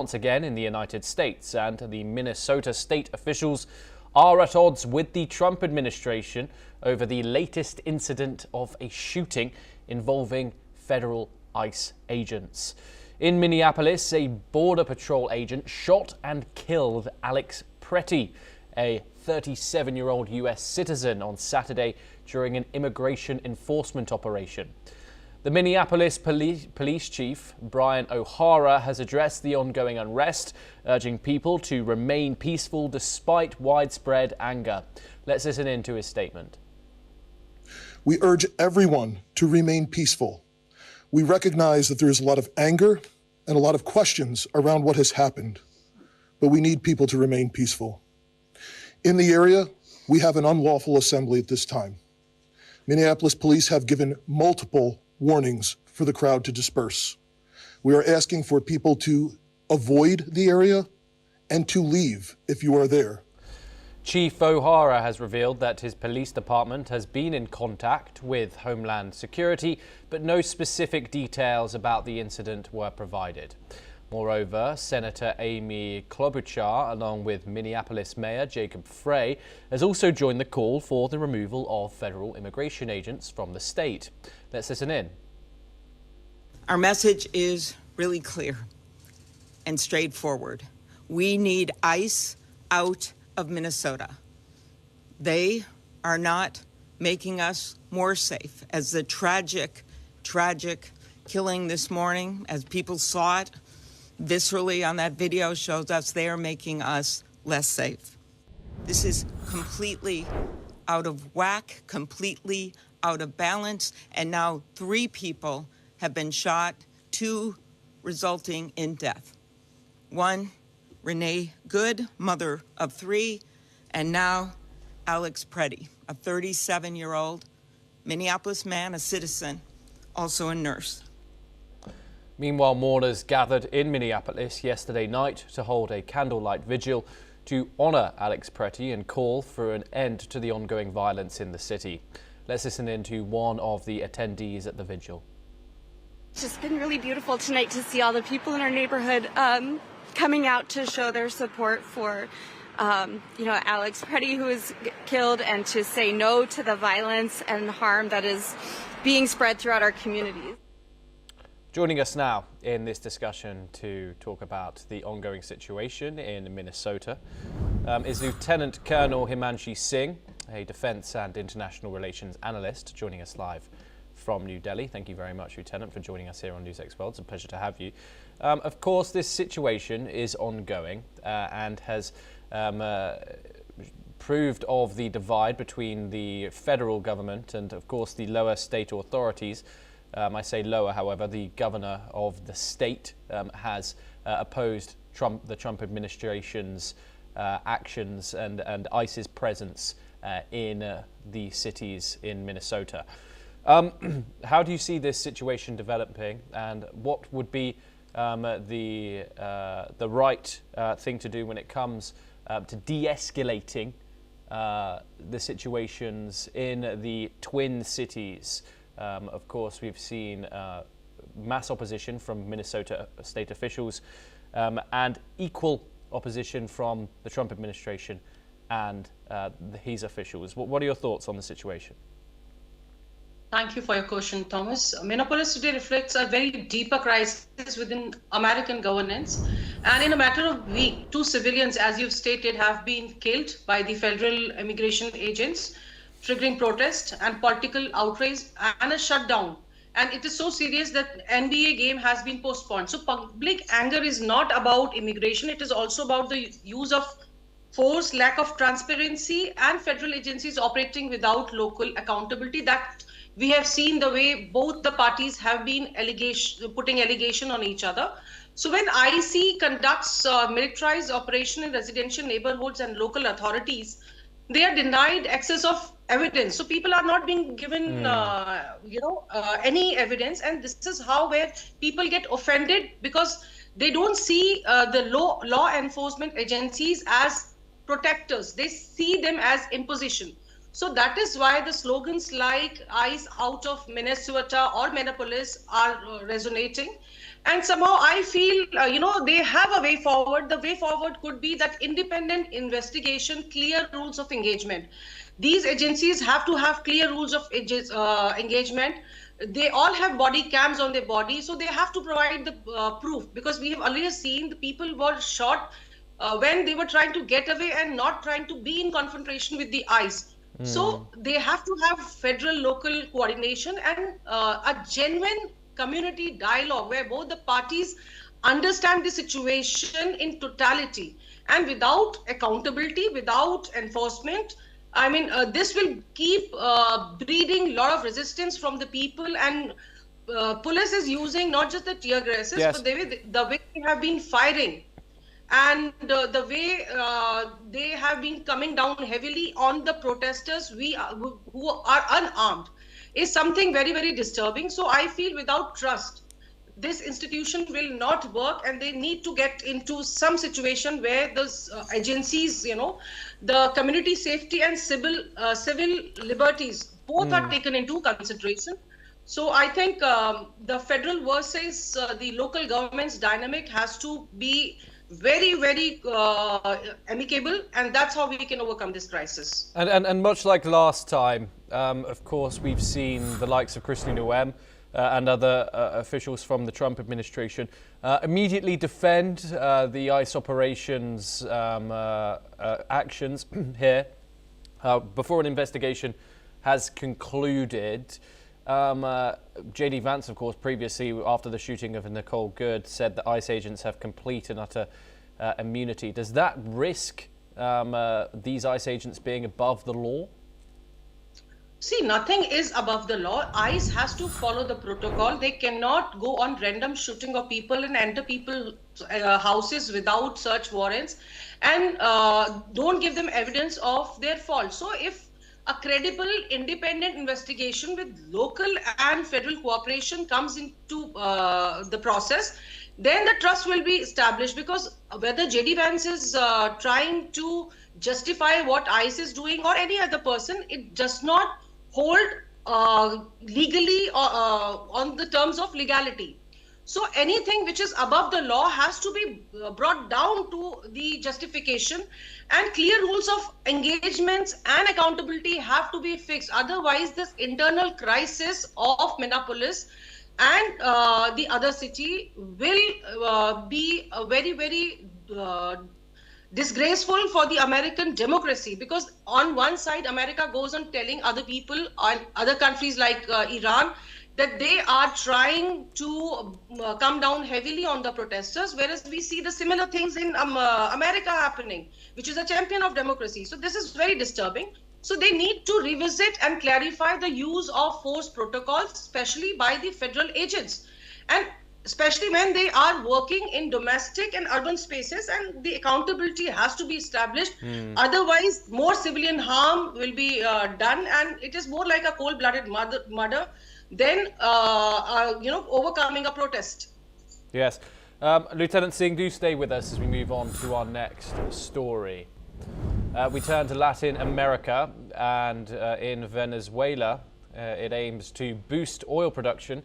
once again in the United States, and the Minnesota state officials are at odds with the Trump administration over the latest incident of a shooting involving federal ICE agents. In Minneapolis, a Border Patrol agent shot and killed Alex Pretti, a 37-year-old U.S. citizen, on Saturday during an immigration enforcement operation. The Minneapolis police chief, Brian O'Hara, has addressed the ongoing unrest, urging people to remain peaceful despite widespread anger. Let's listen in to his statement. We urge everyone to remain peaceful. We recognize that there is a lot of anger and a lot of questions around what has happened, but we need people to remain peaceful. In the area, we have an unlawful assembly at this time. Minneapolis police have given multiple warnings for the crowd to disperse. We are asking for people to avoid the area and to leave if you are there. Chief O'Hara has revealed that his police department has been in contact with Homeland Security, but no specific details about the incident were provided. Moreover, Senator Amy Klobuchar, along with Minneapolis Mayor Jacob Frey, has also joined the call for the removal of federal immigration agents from the state. Let's listen in. Our message is really clear and straightforward. We need ICE out of Minnesota. They are not making us more safe. As the tragic killing this morning, as people saw it viscerally on that video, shows us, they are making us less safe. This is completely out of whack, completely out of balance, and now 3 people have been shot, 2 resulting in death. 1, Renee Good, mother of 3, and now Alex Pretti, a 37-year-old Minneapolis man, a citizen, also a nurse. Meanwhile, mourners gathered in Minneapolis yesterday night to hold a candlelight vigil to honour Alex Pretti and call for an end to the ongoing violence in the city. Let's listen in to one of the attendees at the vigil. It's just been really beautiful tonight to see all the people in our neighborhood coming out to show their support for Alex Pretti, who was killed, and to say no to the violence and harm that is being spread throughout our communities. Joining us now in this discussion to talk about the ongoing situation in Minnesota is Lieutenant Colonel Himanshi Singh, a Defence and International Relations Analyst, joining us live from New Delhi. Thank you very much, Lieutenant, for joining us here on NewsX World. It's a pleasure to have you. Of course, this situation is ongoing and has proved of the divide between the federal government and, of course, the lower state authorities. I say lower, however, the governor of the state has opposed the Trump administration's actions and ICE's presence in the cities in Minnesota. How do you see this situation developing, and what would be the right thing to do when it comes to de-escalating the situations in the Twin Cities? Of course, we've seen mass opposition from Minnesota state officials and equal opposition from the Trump administration and his officials. What are your thoughts on the situation? Thank you for your question, Thomas. Minneapolis today reflects a very deeper crisis within American governance. And in a matter of weeks, 2 civilians, as you've stated, have been killed by the federal immigration agents, triggering protest and political outrage and a shutdown. And it is so serious that NBA game has been postponed. So public anger is not about immigration. It is also about the use of force, lack of transparency, and federal agencies operating without local accountability. That we have seen the way both the parties have been putting allegation on each other. So when IC conducts militarized operation in residential neighborhoods and local authorities, they are denied access of evidence. So people are not being given, any evidence. And this is where people get offended, because they don't see the law enforcement agencies as protectors. They see them as imposition. So that is why the slogans like ICE out of Minnesota or Minneapolis are resonating. And somehow I feel, they have a way forward. The way forward could be that independent investigation, clear rules of engagement. These agencies have to have clear rules of engagement. They all have body cams on their body, so they have to provide the proof, because we have earlier seen the people were shot when they were trying to get away and not trying to be in confrontation with the ICE. So they have to have federal local coordination and a genuine community dialogue where both the parties understand the situation in totality. And without accountability, without enforcement, I mean, this will keep breeding a lot of resistance from the people, and police is using not just the tear gases, but the way they have been firing, and the way they have been coming down heavily on the protesters who are unarmed is something very, very disturbing. So I feel without trust, this institution will not work, and they need to get into some situation where those agencies, the community safety and civil liberties, both are taken into consideration. So I think the federal versus the local government's dynamic has to be very, very amicable, and that's how we can overcome this crisis. And much like last time, of course, we've seen the likes of Christina Noem and other officials from the Trump administration immediately defend the ICE operations actions here before an investigation has concluded. J.D. Vance, of course, previously, after the shooting of Nicole Good, said that ICE agents have complete and utter immunity. Does that risk these ICE agents being above the law? See, nothing is above the law. ICE has to follow the protocol. They cannot go on random shooting of people and enter people's houses without search warrants, and don't give them evidence of their fault. So if a credible, independent investigation with local and federal cooperation comes into the process, then the trust will be established. Because whether J.D. Vance is trying to justify what ICE is doing or any other person, it does not hold legally on the terms of legality. So anything which is above the law has to be brought down to the justification, and clear rules of engagements and accountability have to be fixed. Otherwise, this internal crisis of Minneapolis and the other city will be a very, very disgraceful for the American democracy. Because on one side, America goes on telling other people and other countries like Iran that they are trying to come down heavily on the protesters, whereas we see the similar things in America happening, which is a champion of democracy. So this is very disturbing. So they need to revisit and clarify the use of force protocols, especially by the federal agents, and especially when they are working in domestic and urban spaces, and the accountability has to be established. Otherwise, more civilian harm will be done, and it is more like a cold-blooded murder than overcoming a protest. Yes. Lieutenant Singh, do stay with us as we move on to our next story. We turn to Latin America, and in Venezuela, it aims to boost oil production